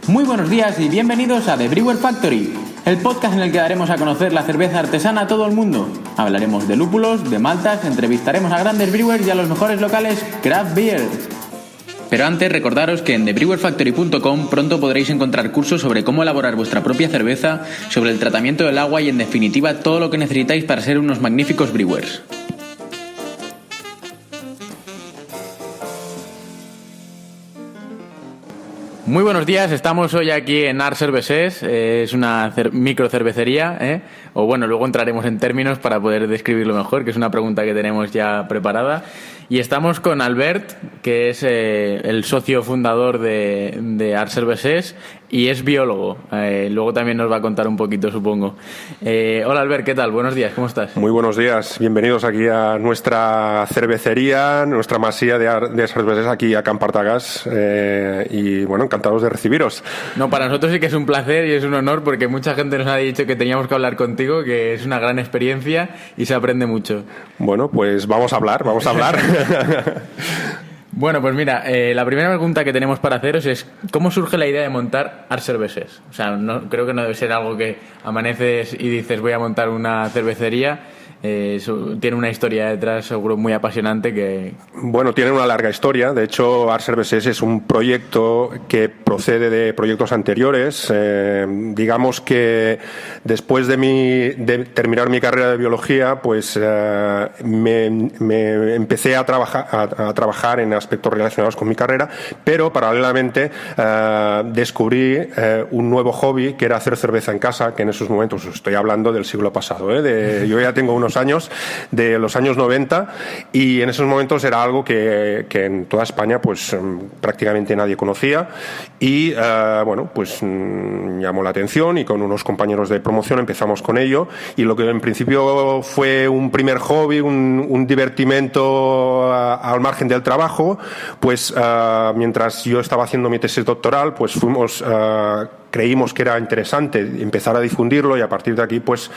Muy buenos días y bienvenidos a The Brewer Factory, el podcast en el que daremos a conocer la cerveza artesana a todo el mundo. Hablaremos de lúpulos, de maltas, entrevistaremos a grandes brewers y a los mejores locales craft beer. Pero antes, recordaros que en thebrewerfactory.com pronto podréis encontrar cursos sobre cómo elaborar vuestra propia cerveza, sobre el tratamiento del agua y en definitiva todo lo que necesitáis para ser unos magníficos brewers. Muy buenos días, estamos hoy aquí en Art Cerveses, es una micro cervecería, o bueno, luego entraremos en términos para poder describirlo mejor, que es una pregunta que tenemos ya preparada. Y estamos con Albert, que es el socio fundador de Art Cerveses y es biólogo. Luego también nos va a contar un poquito, supongo. Hola Albert, ¿qué tal? Buenos días, ¿cómo estás? Muy buenos días, bienvenidos aquí a nuestra cervecería, nuestra masía de cervezas aquí a Camp Partagàs, y bueno, encantados de recibiros. No, para nosotros sí que es un placer y es un honor porque mucha gente nos ha dicho que teníamos que hablar contigo, que es una gran experiencia y se aprende mucho. Bueno, pues vamos a hablar. Bueno, pues mira, la primera pregunta que tenemos para haceros es ¿cómo surge la idea de montar Art Cerveses? O sea, creo que no debe ser algo que amaneces y dices voy a montar una cervecería. Tiene una historia detrás seguro muy apasionante que... Bueno, tiene una larga historia. De hecho, Art Cerveses es un proyecto que procede de proyectos anteriores. Digamos que después de terminar mi carrera de biología, pues me empecé a trabajar en aspectos relacionados con mi carrera, pero paralelamente descubrí un nuevo hobby que era hacer cerveza en casa, que en esos momentos, estoy hablando del siglo pasado, yo ya tengo unos años, de los años 90, y en esos momentos era algo que en toda España pues prácticamente nadie conocía y bueno, pues llamó la atención y con unos compañeros de promoción empezamos con ello, y lo que en principio fue un primer hobby, un divertimento al margen del trabajo, pues mientras yo estaba haciendo mi tesis doctoral, pues creímos que era interesante empezar a difundirlo, y a partir de aquí pues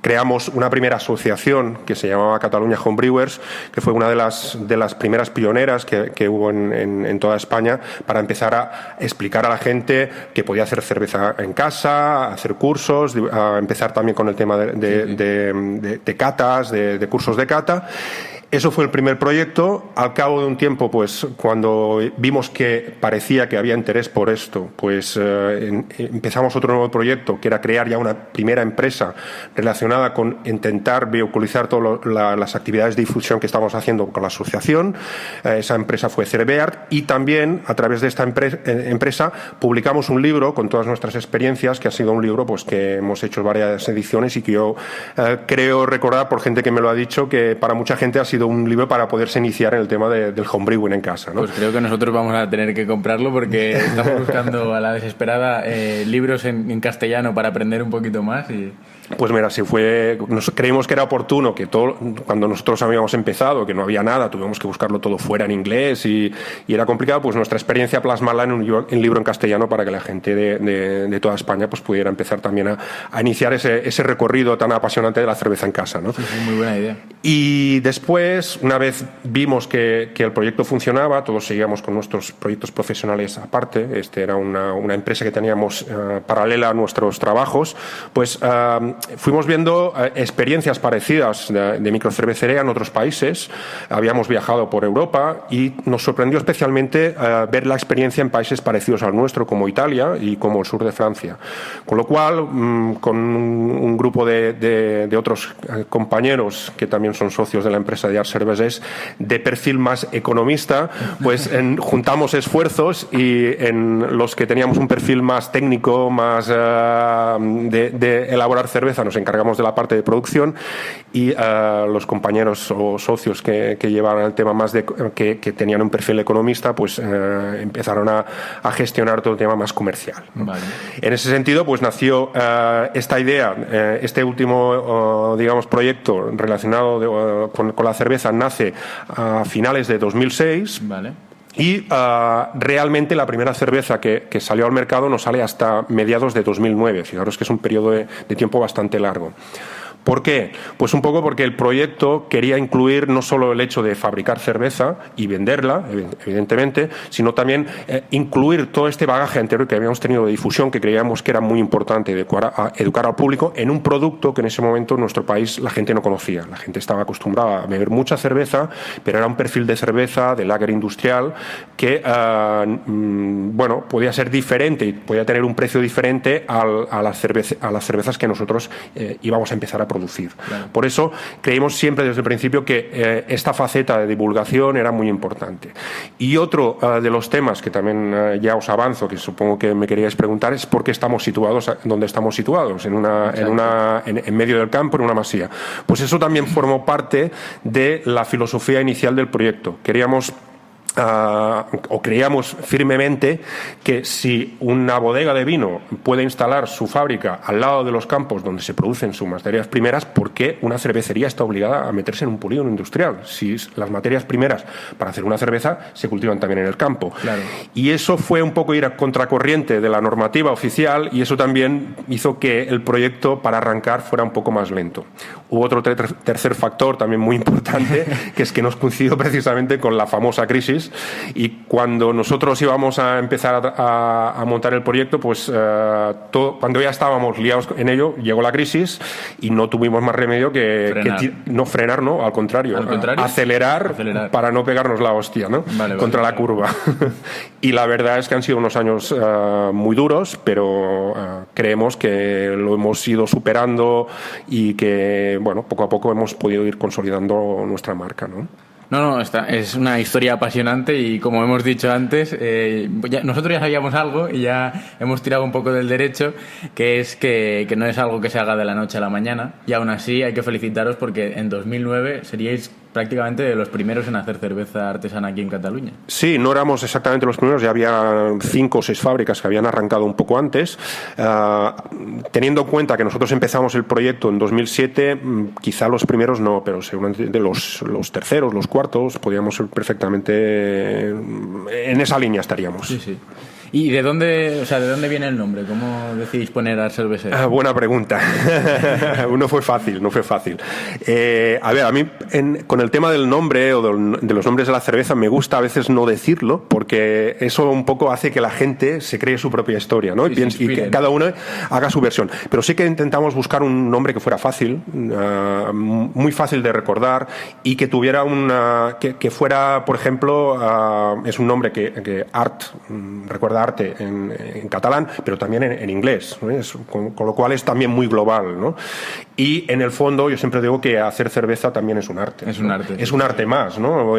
creamos una primera asociación que se llamaba Catalunya Homebrewers, que fue una de las primeras pioneras que hubo en toda España para empezar a explicar a la gente que podía hacer cerveza en casa, hacer cursos, a empezar también con el tema de catas, de cursos de cata. Eso fue el primer proyecto. Al cabo de un tiempo, pues cuando vimos que parecía que había interés por esto, pues empezamos otro nuevo proyecto, que era crear ya una primera empresa relacionada con intentar vehiculizar todas las actividades de difusión que estamos haciendo con la asociación. Esa empresa fue Cerbeart, y también a través de esta empresa publicamos un libro con todas nuestras experiencias, que ha sido un libro pues que hemos hecho varias ediciones y que yo creo recordar por gente que me lo ha dicho que para mucha gente ha sido un libro para poderse iniciar en el tema del homebrewing en casa, ¿no? Pues creo que nosotros vamos a tener que comprarlo porque estamos buscando a la desesperada libros en castellano para aprender un poquito más y... Pues mira, creímos que era oportuno que cuando nosotros habíamos empezado, que no había nada, tuvimos que buscarlo todo fuera en inglés y era complicado, pues nuestra experiencia plasmarla en un libro en castellano para que la gente de toda España pues pudiera empezar también a iniciar ese recorrido tan apasionante de la cerveza en casa, ¿no? Sí, muy buena idea. Y después, una vez vimos que el proyecto funcionaba, todos seguíamos con nuestros proyectos profesionales aparte, era una empresa que teníamos paralela a nuestros trabajos, pues fuimos viendo experiencias parecidas de microcervecería en otros países. Habíamos viajado por Europa y nos sorprendió especialmente ver la experiencia en países parecidos al nuestro, como Italia y como el sur de Francia. Con lo cual, con un grupo de otros compañeros que también son socios de la empresa de Art Cerveses, de perfil más economista, pues juntamos esfuerzos, y en los que teníamos un perfil más técnico, más de elaborar cerveza, nos encargamos de la parte de producción, y los compañeros o socios que llevaban el tema más que tenían un perfil economista, pues empezaron a gestionar todo el tema más comercial, ¿no? Vale. En ese sentido, pues nació esta idea, este último digamos proyecto relacionado con la cerveza nace a finales de 2006. Vale. Y realmente la primera cerveza que salió al mercado no sale hasta mediados de 2009. Fijaros que es un periodo de tiempo bastante largo. ¿Por qué? Pues un poco porque el proyecto quería incluir no solo el hecho de fabricar cerveza y venderla, evidentemente, sino también incluir todo este bagaje anterior que habíamos tenido de difusión, que creíamos que era muy importante educar al público en un producto que en ese momento en nuestro país la gente no conocía. La gente estaba acostumbrada a beber mucha cerveza, pero era un perfil de cerveza, de lager industrial, que bueno, podía ser diferente y podía tener un precio diferente a las cervezas que nosotros íbamos a empezar a producir. Claro. Por eso creímos siempre desde el principio que esta faceta de divulgación era muy importante. Y otro de los temas que también ya os avanzo, que supongo que me queríais preguntar, es por qué estamos situados donde estamos situados, en medio del campo, en una masía. Pues eso también formó parte de la filosofía inicial del proyecto. Queríamos o creíamos firmemente que si una bodega de vino puede instalar su fábrica al lado de los campos donde se producen sus materias primeras, ¿por qué una cervecería está obligada a meterse en un polígono industrial? Si las materias primeras para hacer una cerveza se cultivan también en el campo. Claro. Y eso fue un poco ir a contracorriente de la normativa oficial, y eso también hizo que el proyecto para arrancar fuera un poco más lento. Hubo otro tercer factor también muy importante, que es que nos coincidió precisamente con la famosa crisis. Y cuando nosotros íbamos a empezar a montar el proyecto, pues cuando ya estábamos liados en ello, llegó la crisis y no tuvimos más remedio que no frenar, ¿no? Al contrario, acelerar para no pegarnos la hostia, ¿no? Contra la curva. Y la verdad es que han sido unos años muy duros, pero creemos que lo hemos ido superando y que, bueno, poco a poco hemos podido ir consolidando nuestra marca, ¿no? No, es una historia apasionante y, como hemos dicho antes, nosotros ya sabíamos algo y ya hemos tirado un poco del derecho, que es que no es algo que se haga de la noche a la mañana, y aún así hay que felicitaros porque en 2009 seríais prácticamente de los primeros en hacer cerveza artesana aquí en Cataluña. Sí, no éramos exactamente los primeros, ya había 5 o 6 fábricas que habían arrancado un poco antes. Teniendo en cuenta que nosotros empezamos el proyecto en 2007, quizá los primeros no, pero seguramente de los terceros, los cuartos, podríamos ser perfectamente en esa línea estaríamos. Sí, sí. ¿Y de dónde viene el nombre? ¿Cómo decidís poner Ars Cervesers? Buena pregunta. No fue fácil. A ver, a mí con el tema del nombre o de los nombres de la cerveza me gusta a veces no decirlo, porque eso un poco hace que la gente se cree su propia historia, ¿no? Y que cada uno haga su versión. Pero sí que intentamos buscar un nombre que fuera fácil, muy fácil de recordar, y que tuviera que fuera, por ejemplo, es un nombre que Art recuerda arte en catalán, pero también en inglés, ¿no? Con lo cual es también muy global, ¿no? Y en el fondo yo siempre digo que hacer cerveza también es un arte. Es un arte. Es un arte más, ¿no?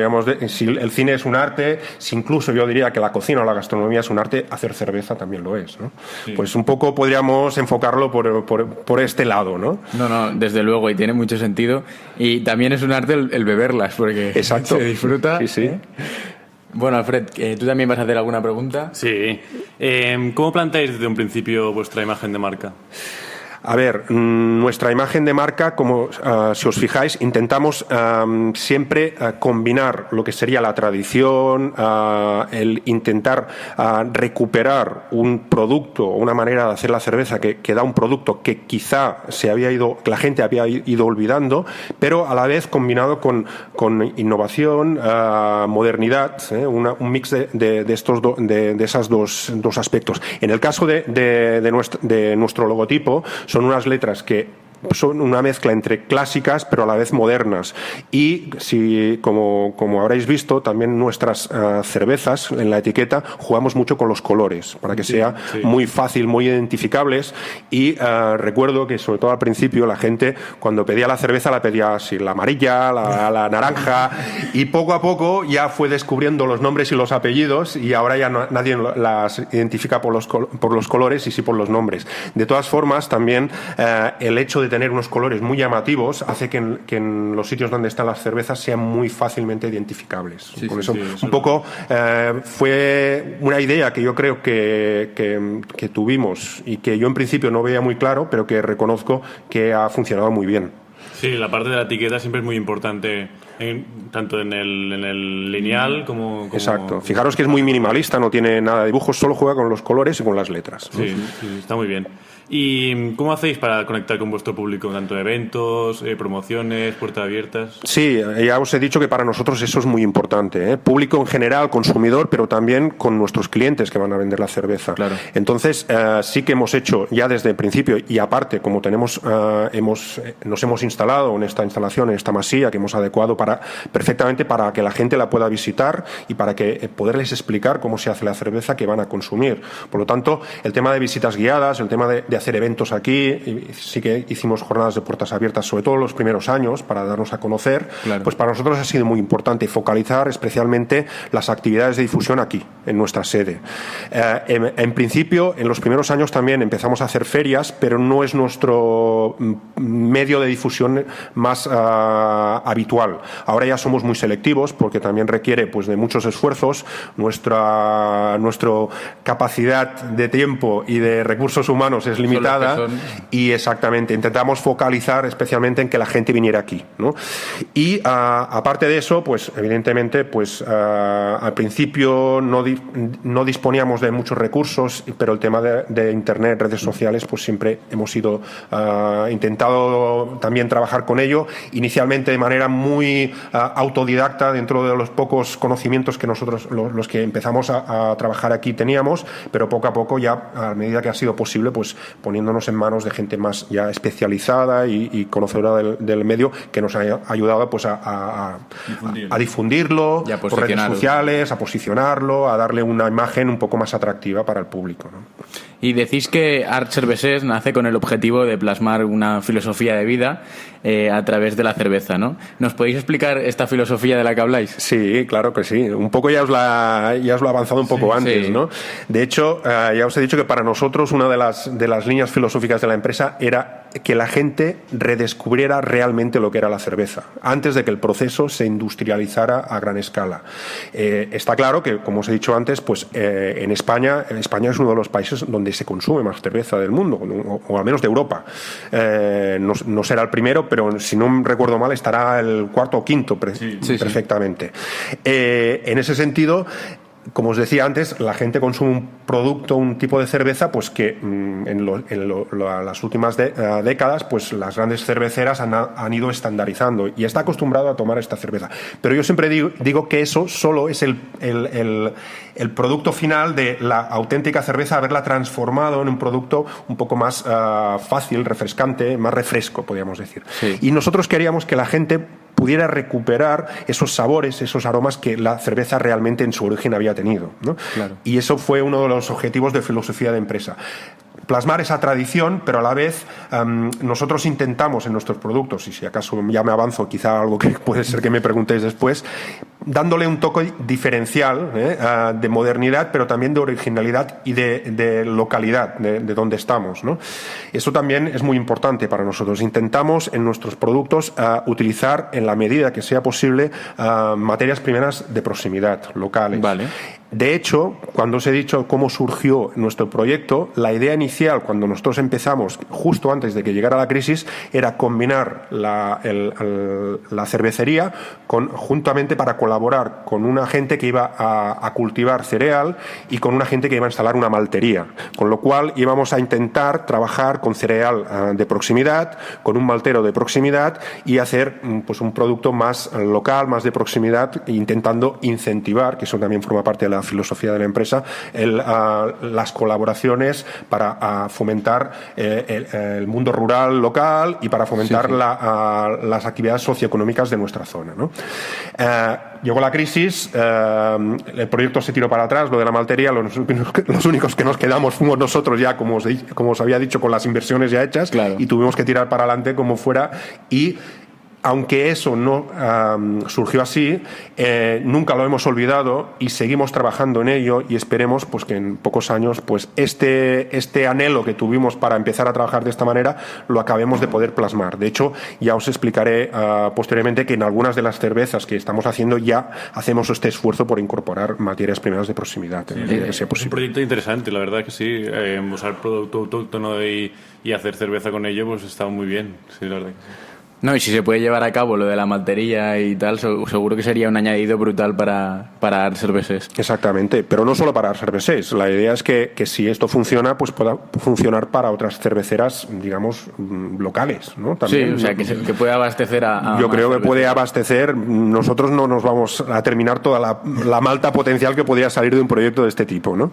Si el cine es un arte, si incluso yo diría que la cocina o la gastronomía es un arte, hacer cerveza también lo es, ¿no? Sí. Pues un poco podríamos enfocarlo por este lado, ¿no? No, desde luego, y tiene mucho sentido. Y también es un arte el beberlas, porque exacto, se disfruta. Sí. Bueno, Alfred, ¿tú también vas a hacer alguna pregunta? Sí. ¿Cómo planteáis desde un principio vuestra imagen de marca? A ver, nuestra imagen de marca, como si os fijáis, intentamos siempre combinar lo que sería la tradición, el intentar recuperar un producto o una manera de hacer la cerveza que da un producto que quizá que la gente había ido olvidando, pero a la vez combinado con innovación, modernidad, un mix de esos dos aspectos. En el caso de nuestro logotipo, son unas letras que son una mezcla entre clásicas pero a la vez modernas, y como habréis visto también nuestras cervezas en la etiqueta jugamos mucho con los colores para que sea muy fácil, muy identificables, y recuerdo que sobre todo al principio la gente cuando pedía la cerveza la pedía así, la amarilla, la naranja, y poco a poco ya fue descubriendo los nombres y los apellidos, y ahora ya nadie las identifica por los colores y sí por los nombres. De todas formas también el hecho de tener unos colores muy llamativos hace que en los sitios donde están las cervezas sean muy fácilmente identificables. Por eso un poco fue una idea que yo creo que tuvimos y que yo en principio no veía muy claro, pero que reconozco que ha funcionado muy bien. Sí, la parte de la etiqueta siempre es muy importante, tanto en el lineal como... Exacto. Fijaros que es muy minimalista, no tiene nada de dibujos, solo juega con los colores y con las letras, ¿no? Sí, está muy bien. ¿Y cómo hacéis para conectar con vuestro público? Tanto eventos, promociones, puertas abiertas. Sí, ya os he dicho que para nosotros eso es muy importante, ¿eh? Público en general, consumidor, pero también con nuestros clientes que van a vender la cerveza. Claro. Entonces, sí que hemos hecho ya desde el principio, y aparte, como tenemos, nos hemos instalado en esta instalación, en esta masía que hemos adecuado perfectamente para que la gente la pueda visitar y para que poderles explicar cómo se hace la cerveza que van a consumir. Por lo tanto, el tema de visitas guiadas, el tema de hacer eventos aquí, sí que hicimos jornadas de puertas abiertas, sobre todo los primeros años, para darnos a conocer. Claro. Pues para nosotros ha sido muy importante focalizar especialmente las actividades de difusión aquí, en nuestra sede. En principio, en los primeros años también empezamos a hacer ferias, pero no es nuestro medio de difusión más habitual. Ahora ya somos muy selectivos porque también requiere pues de muchos esfuerzos. Nuestra capacidad de tiempo y de recursos humanos es limitada y exactamente intentamos focalizar especialmente en que la gente viniera aquí, ¿no? Y aparte de eso, pues evidentemente pues al principio no disponíamos de muchos recursos, pero el tema de internet, redes sociales, pues siempre hemos intentado también trabajar con ello, inicialmente de manera muy autodidacta dentro de los pocos conocimientos que nosotros los que empezamos a trabajar aquí teníamos, pero poco a poco ya a medida que ha sido posible pues poniéndonos en manos de gente más ya especializada y conocedora del medio que nos ha ayudado pues a difundirlo por redes sociales, a posicionarlo, a darle una imagen un poco más atractiva para el público, ¿no? Y decís que Art Cervesés nace con el objetivo de plasmar una filosofía de vida a través de la cerveza, ¿no? ¿Nos podéis explicar esta filosofía de la que habláis? Sí, claro que sí. Un poco ya os lo he avanzado un poco antes, sí. ¿No? De hecho, ya os he dicho que para nosotros una de las líneas filosóficas de la empresa era que la gente redescubriera realmente lo que era la cerveza, antes de que el proceso se industrializara a gran escala. Está claro que, como os he dicho antes, pues en España es uno de los países donde se consume más cerveza del mundo, o al menos de Europa. No será el primero, pero si no recuerdo mal, estará el cuarto o quinto perfectamente. En ese sentido, como os decía antes, la gente consume un producto, un tipo de cerveza, pues que en las últimas décadas, pues las grandes cerveceras han ido estandarizando y está acostumbrado a tomar esta cerveza. Pero yo siempre digo que eso solo es el producto final de la auténtica cerveza, haberla transformado en un producto un poco más fácil, refrescante, más refresco, podríamos decir. Sí. Y nosotros queríamos que la gente pudiera recuperar esos sabores, esos aromas que la cerveza realmente en su origen había tenido, ¿no? Claro. Y eso fue uno de los objetivos de filosofía de empresa. Plasmar esa tradición, pero a la vez nosotros intentamos en nuestros productos, y si acaso ya me avanzo, quizá algo que puede ser que me preguntéis después, dándole un toque diferencial de modernidad, pero también de originalidad y de localidad, de donde estamos, ¿no? Eso también es muy importante para nosotros. Intentamos en nuestros productos utilizar, en la medida que sea posible, materias primeras de proximidad, locales. Vale. De hecho, cuando os he dicho cómo surgió nuestro proyecto, la idea inicial, cuando nosotros empezamos, justo antes de que llegara la crisis, era combinar la cervecería juntamente para colaborar con una gente que iba a cultivar cereal y con una gente que iba a instalar una maltería. Con lo cual íbamos a intentar trabajar con cereal de proximidad, con un maltero de proximidad y hacer pues un producto más local, más de proximidad, intentando incentivar, que eso también forma parte de la filosofía de la empresa, las colaboraciones para fomentar el mundo rural local y para fomentar las actividades socioeconómicas de nuestra zona, ¿no? Llegó la crisis, el proyecto se tiró para atrás, lo de la maltería, los únicos que nos quedamos fuimos nosotros ya, como os había dicho, con las inversiones ya hechas, claro. Y tuvimos que tirar para adelante como fuera y aunque eso no surgió así, nunca lo hemos olvidado y seguimos trabajando en ello y esperemos pues que en pocos años pues este anhelo que tuvimos para empezar a trabajar de esta manera lo acabemos de poder plasmar. De hecho, ya os explicaré posteriormente que en algunas de las cervezas que estamos haciendo ya hacemos este esfuerzo por incorporar materias primeras de proximidad. Sí, es un proyecto interesante, la verdad que sí. Usar producto autóctono y hacer cerveza con ello pues está muy bien. Sí, la verdad que sí. No, y si se puede llevar a cabo lo de la maltería y tal, seguro que sería un añadido brutal para Art Cervesés. Exactamente, pero no solo para Art Cervesés. La idea es que si esto funciona, pues pueda funcionar para otras cerveceras, digamos, locales, ¿no? También, sí, o sea, que pueda abastecer a yo creo que cerveceras. puede abastecer. Nosotros no nos vamos a terminar toda la malta potencial que podría salir de un proyecto de este tipo, ¿no?